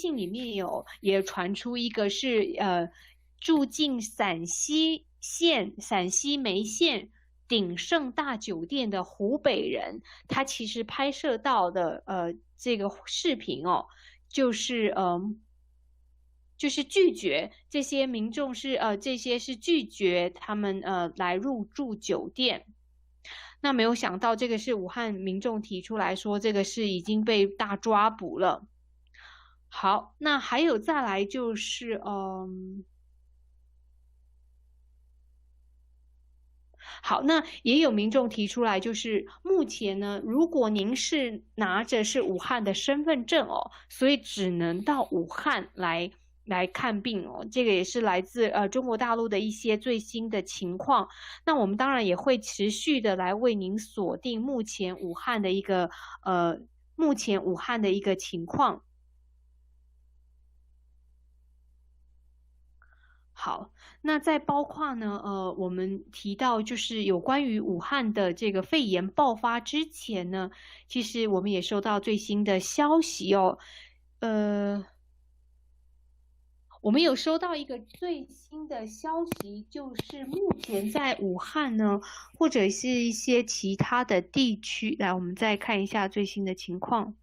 信里面也传出一个是住进陕西眉县鼎盛大酒店的湖北人，他其实拍摄到的这个视频哦，就是拒绝这些民众这些是拒绝他们来入住酒店。那没有想到这个是武汉民众提出来说，这个是已经被大抓捕了。好，那还有再来就是好，那也有民众提出来，就是目前呢，如果您是拿着是武汉的身份证哦，所以只能到武汉来看病哦。这个也是来自中国大陆的一些最新的情况。那我们当然也会持续的来为您锁定目前武汉的一个情况。好，那再包括呢，我们提到就是有关于武汉的这个肺炎爆发之前呢，其实我们也收到最新的消息哦，我们有收到一个最新的消息，就是目前在武汉呢，或者是一些其他的地区，来，我们再看一下最新的情况。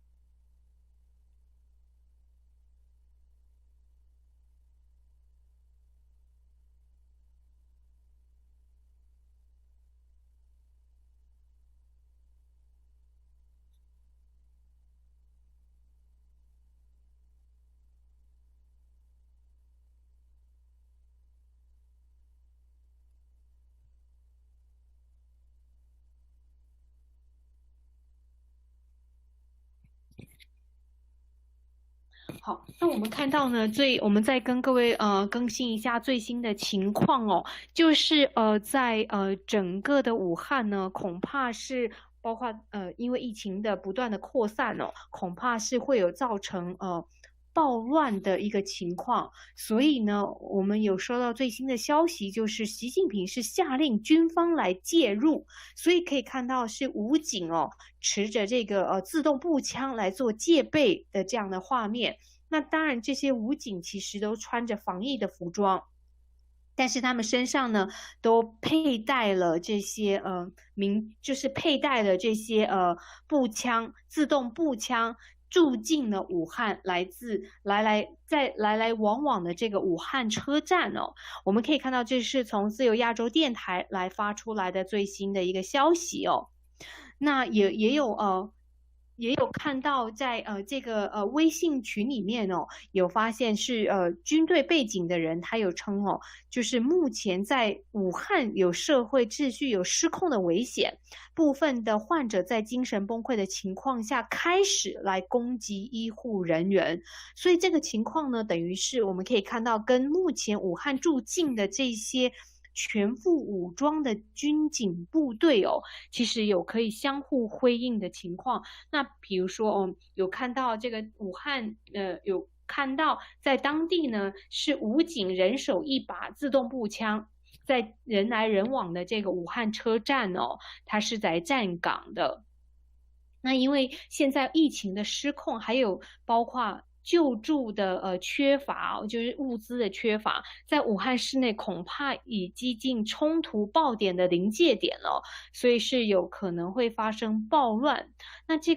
好，那我们看到呢，我们再跟各位更新一下最新的情况哦，就是在整个的武汉呢，恐怕是包括因为疫情的不断的扩散哦，恐怕是会有造成暴乱的一个情况，所以呢，我们有收到最新的消息，就是习近平是下令军方来介入，所以可以看到是武警哦，持着这个自动步枪来做戒备的这样的画面。那当然，这些武警其实都穿着防疫的服装，但是他们身上呢都佩戴了这些就是佩戴了这些步枪，自动步枪。住进了武汉，来来往往的这个武汉车站哦，我们可以看到这是从自由亚洲电台来发出来的最新的一个消息哦。那也有看到在这个微信群里面哦，有发现是军队背景的人，他有称哦，就是目前在武汉有社会秩序有失控的危险，部分的患者在精神崩溃的情况下开始来攻击医护人员，所以这个情况呢，等于是我们可以看到跟目前武汉驻境的这些全副武装的军警部队哦，其实有可以相互辉映的情况。那比如说哦，有看到这个武汉有看到在当地呢是武警人手一把自动步枪，在人来人往的这个武汉车站哦，它是在站岗的。那因为现在疫情的失控，还有包括救助的缺乏，就是物资的缺乏，在武汉市内恐怕已接近冲突爆点的临界点了，所以是有可能会发生暴乱。那这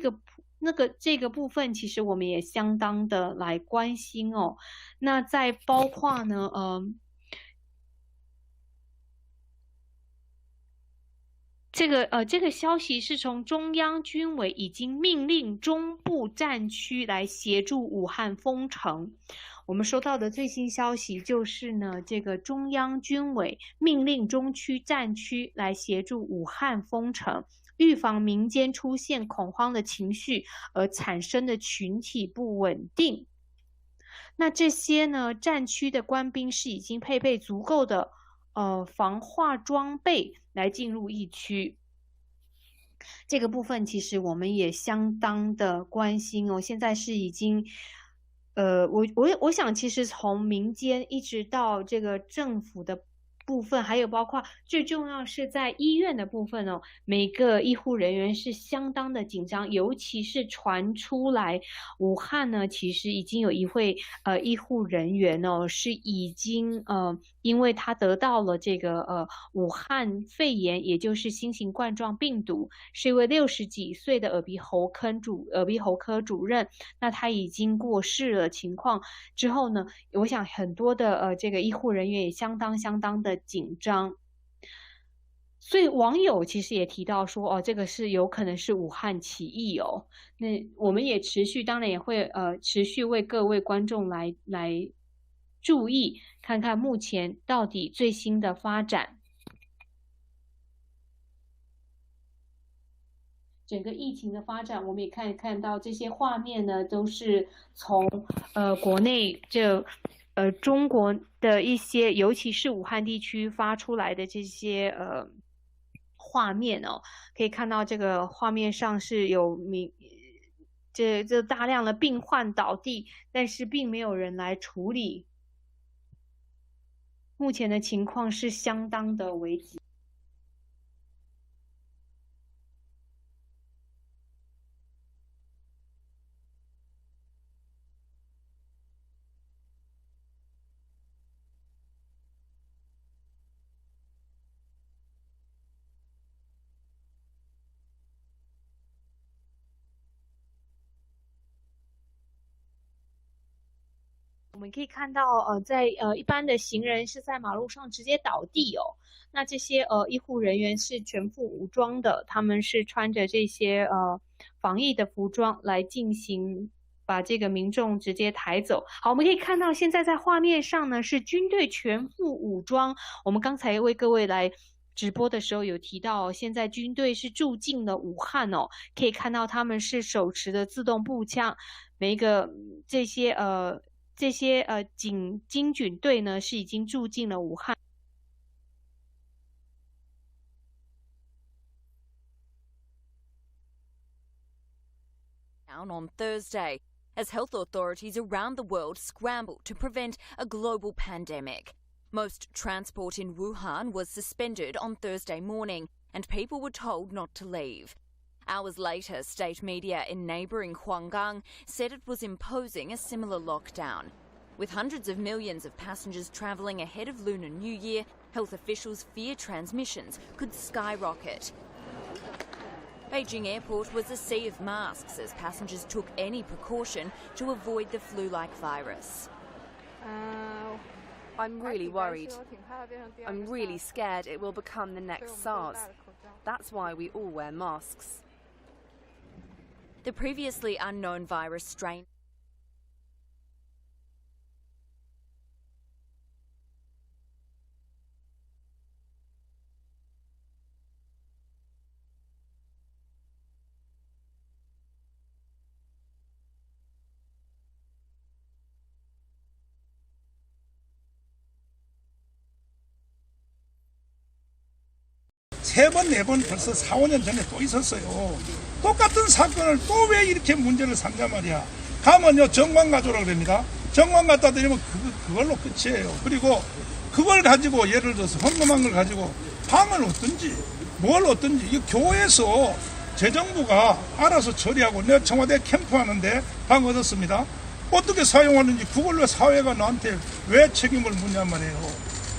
个部分，其实我们也相当的来关心哦。那再包括呢，这个消息是从中央军委已经命令中部战区来协助武汉封城。我们收到的最新消息就是呢，这个中央军委命令中区战区来协助武汉封城，预防民间出现恐慌的情绪而产生的群体不稳定。那这些呢，战区的官兵是已经配备足够的防化装备来进入疫区。这个部分其实我们也相当的关心哦。现在是已经，我想其实从民间一直到这个政府的部分，还有包括最重要是在医院的部分哦，每个医护人员是相当的紧张，尤其是传出来武汉呢，其实已经有一位医护人员哦，是已经因为他得到了这个武汉肺炎，也就是新型冠状病毒，是一位60几岁的耳鼻喉科主任，那他已经过世了。情况之后呢，我想很多的这个医护人员也相当的紧张。所以网友其实也提到说，这个是有可能是武汉起义哦。那我们也当然也会持续为各位观众来注意，看看目前到底最新的发展。整个疫情的发展，我们也看到这些画面呢，都是从国内中国的一些，尤其是武汉地区发出来的这些画面哦，可以看到这个画面上是有这大量的病患倒地，但是并没有人来处理。目前的情况是相当的危急。我们可以看到，在一般的行人是在马路上直接倒地哦。那这些医护人员是全副武装的，他们是穿着这些防疫的服装来进行把这个民众直接抬走。好，我们可以看到现在在画面上呢是军队全副武装。我们刚才为各位来直播的时候有提到，现在军队是驻进了武汉哦，可以看到他们是手持的自动步枪，每一个这些警警队呢是已经驻进了武汉。On Thursday, as health authorities around the world scramble to prevent a global pandemic. Most transport in Wuhan was suspended on Thursday morning, and people were told not to leave. Hours later, state media in neighbouring Huanggang said it was imposing a similar lockdown. With hundreds of millions of passengers travelling ahead of Lunar New Year, health officials fear transmissions could skyrocket. Beijing Airport was a sea of masks as passengers took any precaution to avoid the flu-like virus. I'm really worried. I'm really scared it will become the next SARS. That's why we all wear masks. The previously unknown virus strain 세 번, 네 번 벌써 4, 5년 전에 또 있었어요. 똑같은 사건을 또 왜 이렇게 문제를 삼냐 말이야. 가면요, 정관 가져오라 그럽니다. 정관 갖다 드리면 그걸로 끝이에요. 그리고 그걸 가지고 예를 들어서 헌금한 걸 가지고 방을 얻든지 뭘 얻든지 이 교회에서 재정부가 알아서 처리하고 내가 청와대 캠프하는데 방 얻었습니다. 어떻게 사용하는지 그걸로 사회가 나한테 왜 책임을 묻냔 말이에요.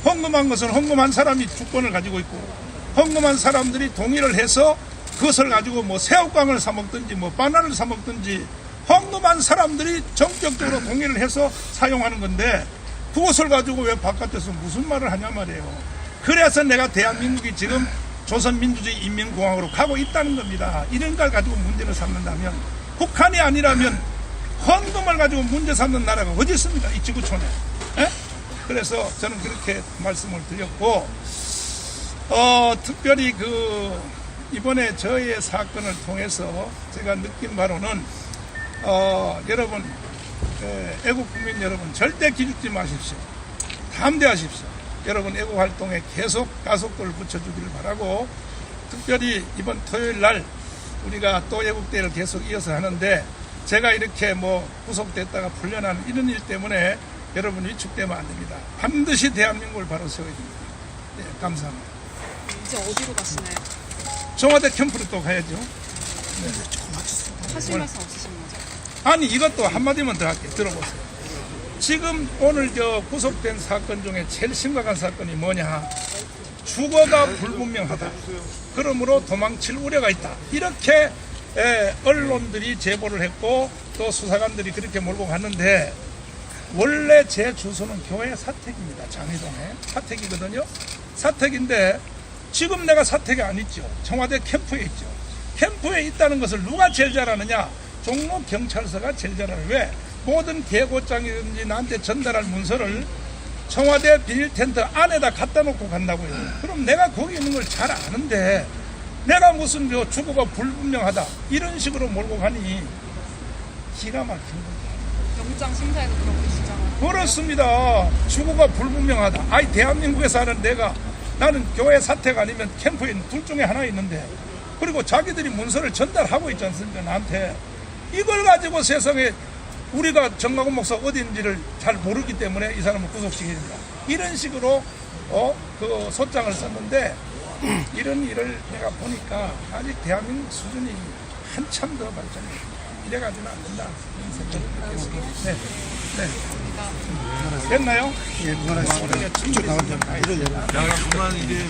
헌금한 것은 헌금한 사람이 주권을 가지고 있고 헌금한 사람들이 동의를 해서 그것을 가지고 뭐 새우깡을 사 먹든지 뭐 바나나를 사 먹든지 헌금한 사람들이 전격적으로 동의를 해서 사용하는 건데 그것을 가지고 왜 바깥에서 무슨 말을 하냐 말이에요. 그래서 내가 대한민국이 지금 조선민주주의 인민공화국으로 가고 있다는 겁니다. 이런 걸 가지고 문제를 삼는다면 북한이 아니라면 헌금을 가지고 문제 삼는 나라가 어디 있습니까? 이 지구촌에. 에? 그래서 저는 그렇게 말씀을 드렸고 특별히 이번에 저의 사건을 통해서 제가 느낀 바로는 여러분 애국 국민 여러분 절대 기죽지 마십시오. 담대하십시오. 여러분 애국 활동에 계속 가속도를 붙여주기를 바라고 특별히 이번 토요일 날 우리가 또 애국대회를 계속 이어서 하는데 제가 이렇게 뭐 구속됐다가 풀려나는 이런 일 때문에 여러분 위축되면 안 됩니다. 반드시 대한민국을 바로 세워야 됩니다. 네, 감사합니다. 이제 어디로 가시나요? 청와대 캠프로 또 가야죠. 하실 말씀 없으신 거죠? 아니 이것도 한마디만 더 할게요. 들어보세요. 지금 오늘 구속된 사건 중에 제일 심각한 사건이 뭐냐. 주거가 불분명하다. 그러므로 도망칠 우려가 있다. 이렇게 언론들이 제보를 했고 또 수사관들이 그렇게 몰고 갔는데 원래 제 주소는 교회 사택입니다. 장희동에 사택이거든요. 사택인데 지금 내가 사택에 안 있죠. 청와대 캠프에 있죠. 캠프에 있다는 것을 누가 제일 잘 아느냐. 종로 경찰서가 제일 잘 알아요. 왜? 모든 계고장이든지 나한테 전달할 문서를 청와대 비닐 텐트 안에다 갖다 놓고 간다고요. 그럼 내가 거기 있는 걸 잘 아는데 내가 무슨 주거가 불분명하다 이런 식으로 몰고 가니 기가 막힌 거죠. 영장 심사에도 그런 거 주장하고. 그렇습니다. 주거가 불분명하다. 아이 대한민국에 사는 나는 교회 사택 아니면 캠프에 있는 둘 중에 하나 있는데 그리고 자기들이 문서를 전달하고 있지 않습니까 나한테. 이걸 가지고 세상에 우리가 정광훈 목사 어디 있는지를 잘 모르기 때문에 이 사람을 구속시켜야 된다. 이런 식으로 그 소장을 썼는데 이런 일을 내가 보니까 아직 대한민국 수준이 한참 더 발전해. 이래가지고는 안 된다. 이런 생각을 느꼈습니다. 네. 네. 됐나요? 예, 그만하겠습니다. 쭉 나가면 그만 이제.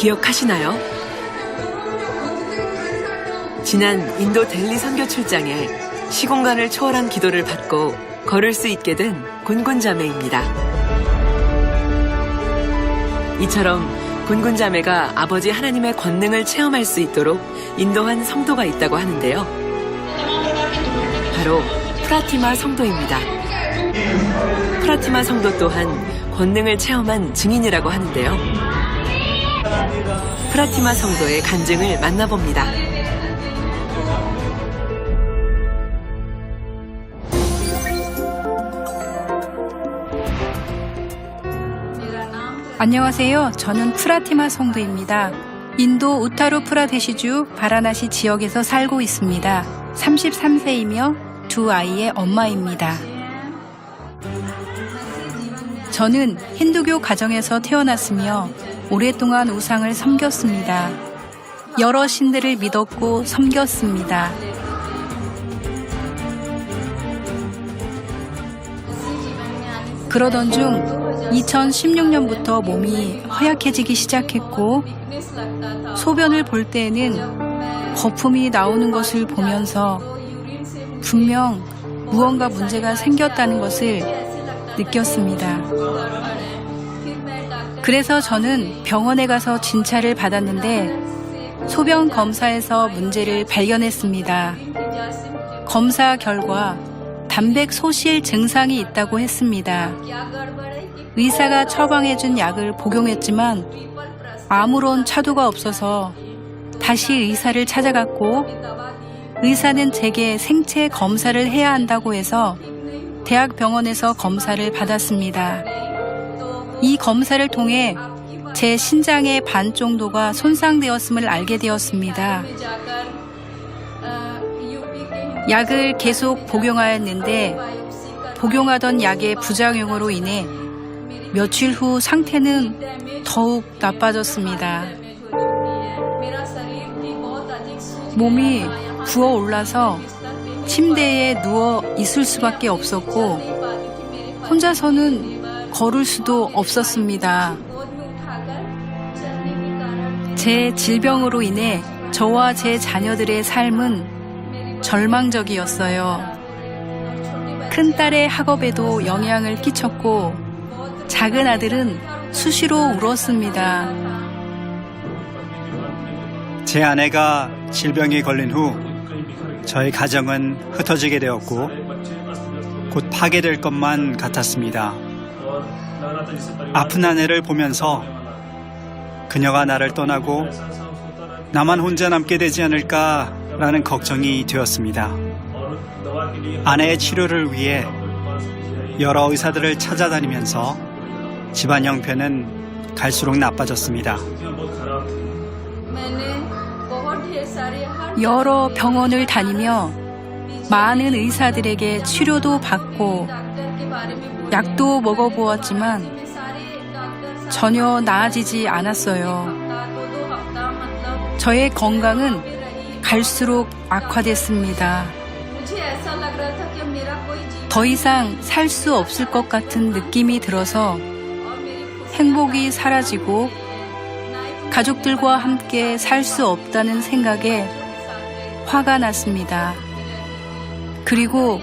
기억하시나요? 지난 인도 델리 선교 출장에 시공간을 초월한 기도를 받고 걸을 수 있게 된 곤곤자매입니다. 이처럼 곤곤자매가 아버지 하나님의 권능을 체험할 수 있도록 인도한 성도가 있다고 하는데요. 바로 프라티마 성도입니다. 프라티마 성도 또한 권능을 체험한 증인이라고 하는데요. 프라티마 성도의 간증을 만나봅니다. 안녕하세요. 저는 프라티마 성도입니다. 인도 우타르 프라데시주 바라나시 지역에서 살고 있습니다. 33세이며 두 아이의 엄마입니다. 저는 힌두교 가정에서 태어났으며 오랫동안 우상을 섬겼습니다. 여러 신들을 믿었고 섬겼습니다. 그러던 중 2016년부터 몸이 허약해지기 시작했고 소변을 볼 때에는 거품이 나오는 것을 보면서 분명 무언가 문제가 생겼다는 것을 느꼈습니다. 그래서 저는 병원에 가서 진찰을 받았는데 소변 검사에서 문제를 발견했습니다. 검사 결과 단백 소실 증상이 있다고 했습니다. 의사가 처방해준 약을 복용했지만 아무런 차도가 없어서 다시 의사를 찾아갔고 의사는 제게 생체 검사를 해야 한다고 해서 대학병원에서 검사를 받았습니다. 이 검사를 통해 제 신장의 반 정도가 손상되었음을 알게 되었습니다. 약을 계속 복용하였는데 복용하던 약의 부작용으로 인해 며칠 후 상태는 더욱 나빠졌습니다. 몸이 부어올라서 침대에 누워 있을 수밖에 없었고 혼자서는 걸을 수도 없었습니다. 제 질병으로 인해 저와 제 자녀들의 삶은 절망적이었어요. 큰딸의 학업에도 영향을 끼쳤고 작은 아들은 수시로 울었습니다. 제 아내가 질병에 걸린 후 저희 가정은 흩어지게 되었고 곧 파괴될 것만 같았습니다. 아픈 아내를 보면서 그녀가 나를 떠나고 나만 혼자 남게 되지 않을까라는 걱정이 되었습니다. 아내의 치료를 위해 여러 의사들을 찾아다니면서 집안 형편은 갈수록 나빠졌습니다. 여러 병원을 다니며 많은 의사들에게 치료도 받고 약도 먹어보았지만 전혀 나아지지 않았어요. 저의 건강은 갈수록 악화됐습니다. 더 이상 살 수 없을 것 같은 느낌이 들어서 행복이 사라지고 가족들과 함께 살 수 없다는 생각에 화가 났습니다. 그리고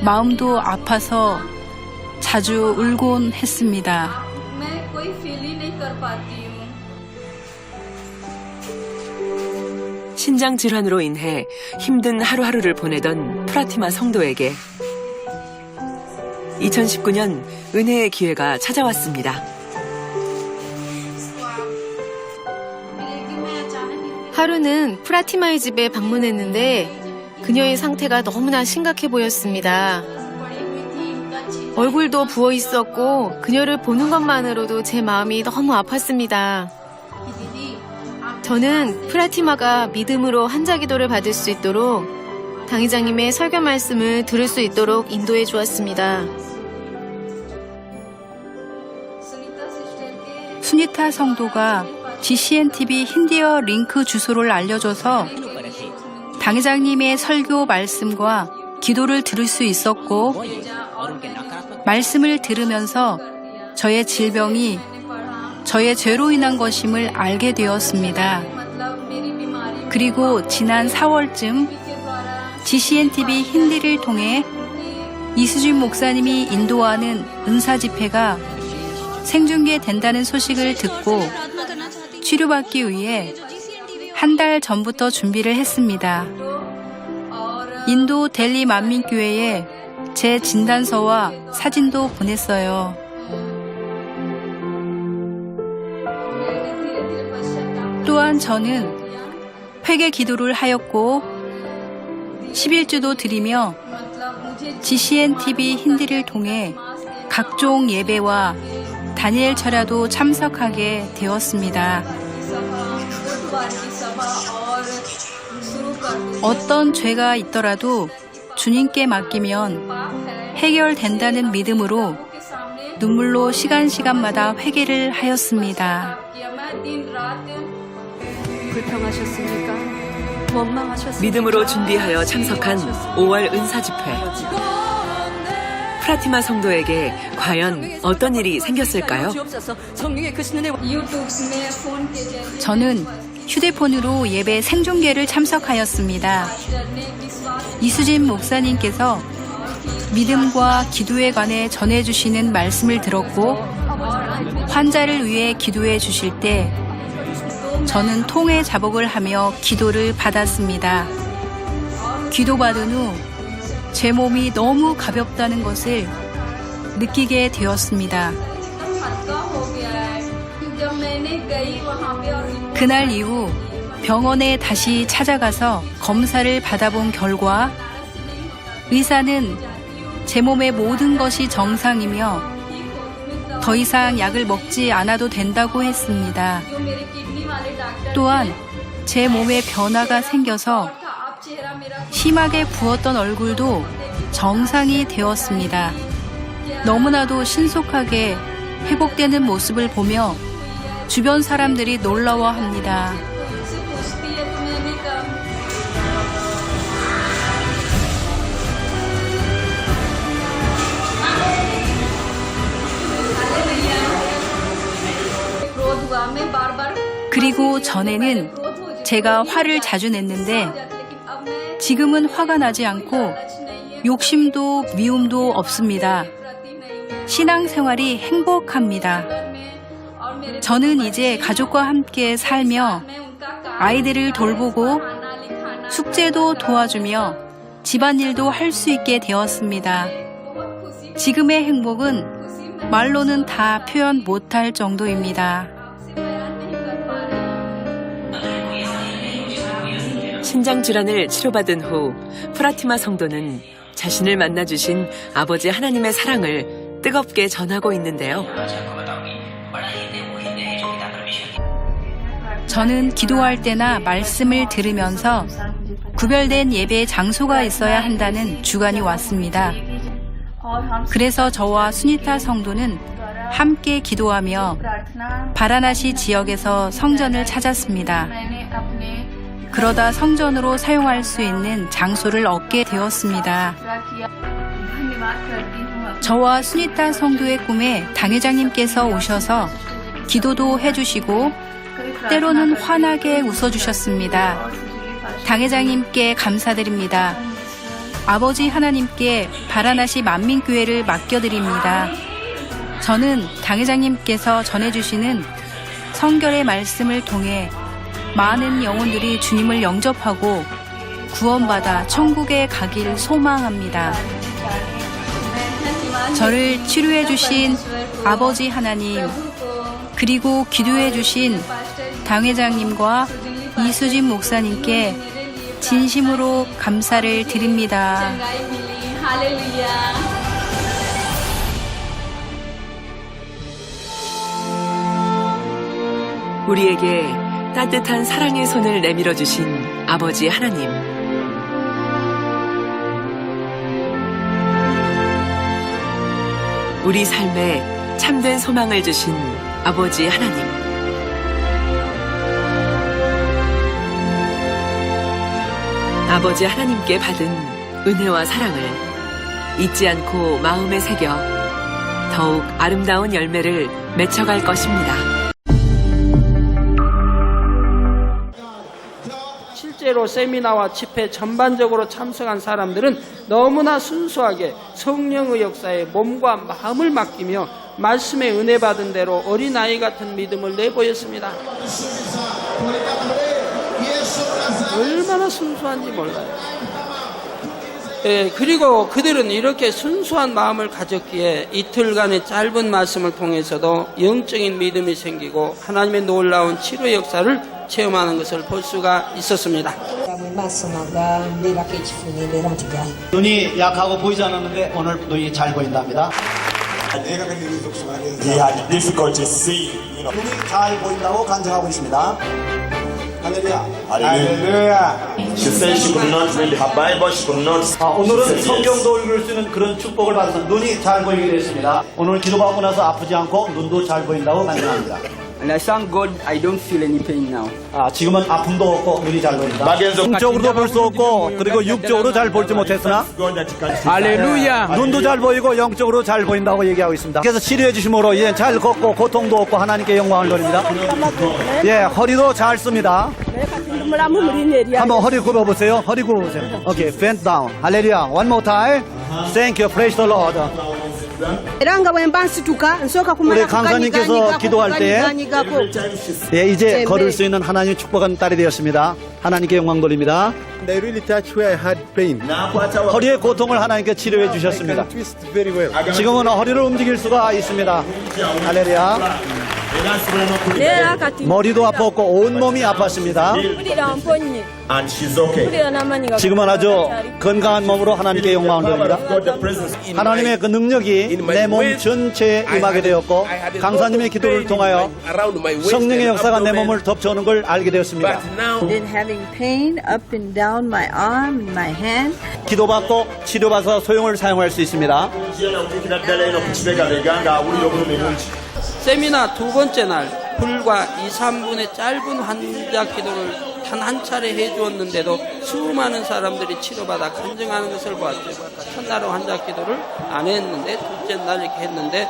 마음도 아파서 자주 울곤 했습니다. 신장 질환으로 인해 힘든 하루하루를 보내던 프라티마 성도에게 2019년 은혜의 기회가 찾아왔습니다. 하루는 프라티마의 집에 방문했는데 그녀의 상태가 너무나 심각해 보였습니다. 얼굴도 부어 있었고 그녀를 보는 것만으로도 제 마음이 너무 아팠습니다. 저는 프라티마가 믿음으로 한자기도를 받을 수 있도록 당회장님의 설교 말씀을 들을 수 있도록 인도해 주었습니다. 수니타 성도가 GCNTV 힌디어 링크 주소를 알려줘서 당회장님의 설교 말씀과 기도를 들을 수 있었고 말씀을 들으면서 저의 질병이 저의 죄로 인한 것임을 알게 되었습니다. 그리고 지난 4월쯤 GCNTV 힌디를 통해 이수진 목사님이 인도하는 은사 집회가 생중계된다는 소식을 듣고 치료받기 위해 한 달 전부터 준비를 했습니다. 인도 델리 만민교회에 제 진단서와 사진도 보냈어요. 또한 저는 회개 기도를 하였고 11주도 드리며 GCNTV 힌디를 통해 각종 예배와 다니엘 철야도 참석하게 되었습니다. 어떤 죄가 있더라도 주님께 맡기면 해결된다는 믿음으로 눈물로 시간마다 회개를 하였습니다. 불평하셨습니까? 원망하셨습니까? 믿음으로 준비하여 참석한 5월 은사 집회. 프라티마 성도에게 과연 어떤 일이 생겼을까요? 저는 휴대폰으로 예배 생중계를 참석하였습니다. 이수진 목사님께서 믿음과 기도에 관해 전해주시는 말씀을 들었고 환자를 위해 기도해 주실 때 저는 통에 자복을 하며 기도를 받았습니다. 기도받은 후 제 몸이 너무 가볍다는 것을 느끼게 되었습니다. 그날 이후 병원에 다시 찾아가서 검사를 받아본 결과 의사는 제 몸의 모든 것이 정상이며 더 이상 약을 먹지 않아도 된다고 했습니다. 또한 제 몸에 변화가 생겨서 심하게 부었던 얼굴도 정상이 되었습니다. 너무나도 신속하게 회복되는 모습을 보며 주변 사람들이 놀라워합니다. 그리고 전에는 제가 화를 자주 냈는데 지금은 화가 나지 않고 욕심도 미움도 없습니다. 신앙생활이 행복합니다. 저는 이제 가족과 함께 살며 아이들을 돌보고 숙제도 도와주며 집안일도 할 수 있게 되었습니다. 지금의 행복은 말로는 다 표현 못할 정도입니다. 신장질환을 치료받은 후 프라티마 성도는 자신을 만나주신 아버지 하나님의 사랑을 뜨겁게 전하고 있는데요. 저는 기도할 때나 말씀을 들으면서 구별된 예배 장소가 있어야 한다는 주관이 왔습니다. 그래서 저와 수니타 성도는 함께 기도하며 바라나시 지역에서 성전을 찾았습니다. 그러다 성전으로 사용할 수 있는 장소를 얻게 되었습니다. 저와 수니타 성도의 꿈에 당회장님께서 오셔서 기도도 해주시고 때로는 환하게 웃어주셨습니다. 당회장님께 감사드립니다. 아버지 하나님께 바라나시 만민교회를 맡겨드립니다. 저는 당회장님께서 전해주시는 성결의 말씀을 통해 많은 영혼들이 주님을 영접하고 구원받아 천국에 가길 소망합니다. 저를 치료해 주신 아버지 하나님, 그리고 기도해 주신 당회장님과 이수진 목사님께 진심으로 감사를 드립니다. 우리에게 따뜻한 사랑의 손을 내밀어 주신 아버지 하나님. 우리 삶에 참된 소망을 주신 아버지 하나님. 아버지 하나님께 받은 은혜와 사랑을 잊지 않고 마음에 새겨 더욱 아름다운 열매를 맺혀갈 것입니다. 실제로 세미나와 집회 전반적으로 참석한 사람들은 너무나 순수하게 성령의 역사에 몸과 마음을 맡기며 말씀에 은혜 받은 대로 어린아이 같은 믿음을 내보였습니다. 얼마나 순수한지 몰라요. 그리고 그들은 이렇게 순수한 마음을 가졌기에 이틀간의 짧은 말씀을 통해서도 영적인 믿음이 생기고 하나님의 놀라운 치료 역사를 체험하는 것을 볼 수가 있었습니다. 눈이 약하고 보이지 않았는데 오늘 눈이 잘 보인답니다. 눈이 잘 보인다고 간증하고 있습니다. 할렐루야. 할렐루야. She said she could not read her Bible. She could not. 오늘은 성경도 읽을 수 있는 그런 축복을 받아서 눈이 잘 보이게 됐습니다. 오늘 기도받고 나서 아프지 않고 눈도 잘 보인다고 간증합니다. And I thank God I don't feel any pain now. 지금은 아픔도 없고 눈이 잘 보인다. 영적으로도 볼 수 없고 그리고 육적으로 잘 볼지 못했으나 할렐루야. 눈도 잘 보이고 영적으로 잘 보인다고 얘기하고 있습니다. 그래서 치료해 주심으로 이제 잘 걷고 고통도 없고 하나님께 영광을 돌립니다. 예, 허리도 잘 씁니다. 한번 허리 굽어보세요. 허리 굽어보세요. 오케이, bend down. 할렐루야. One more time. Thank you. Praise the Lord. 우리 강사님께서 기도할 때 이제 걸을 수 있는 하나님의 축복한 딸이 되었습니다. 하나님께 영광 돌립니다. 허리의 고통을 하나님께 치료해 주셨습니다. 지금은 허리를 움직일 수가 있습니다. 할렐루야. 머리도 아팠고 온몸이 아팠습니다. 지금은 아주 건강한 몸으로 하나님께 영광을 돌립니다. 하나님의 그 능력이 내 몸 전체에 임하게 되었고 강사님의 기도를 통하여 성령의 역사가 내 몸을 덮쳐오는 걸 알게 되었습니다. 기도받고 치료받아서 소용을 사용할 수 있습니다. 세미나 두 번째 날 불과 2, 3분의 짧은 환자 기도를 단 한 차례 해주었는데도 수많은 사람들이 치료받아 간증하는 것을 보았죠. 첫날은 환자 기도를 안 했는데 둘째 날 이렇게 했는데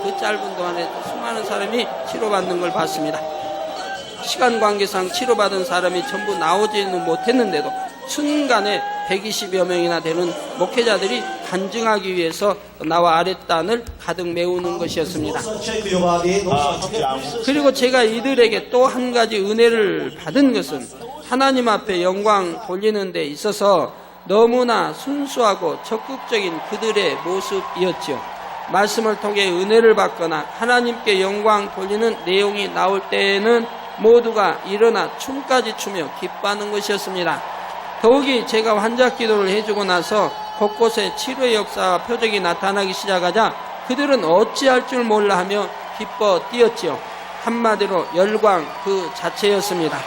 그 짧은 동안에 수많은 사람이 치료받는 걸 봤습니다. 시간 관계상 치료받은 사람이 전부 나오지는 못했는데도 순간에 120여 명이나 되는 목회자들이 간증하기 위해서 나와 아랫단을 가득 메우는 것이었습니다. 그리고 제가 이들에게 또 한 가지 은혜를 받은 것은 하나님 앞에 영광 돌리는 데 있어서 너무나 순수하고 적극적인 그들의 모습이었지요. 말씀을 통해 은혜를 받거나 하나님께 영광 돌리는 내용이 나올 때에는 모두가 일어나 춤까지 추며 기뻐하는 것이었습니다. 더욱이 제가 환자 기도를 해주고 나서 곳곳에 치료의 역사와 표적이 나타나기 시작하자 그들은 어찌할 줄 몰라 하며 기뻐 뛰었지요. 한마디로 열광 그 자체였습니다.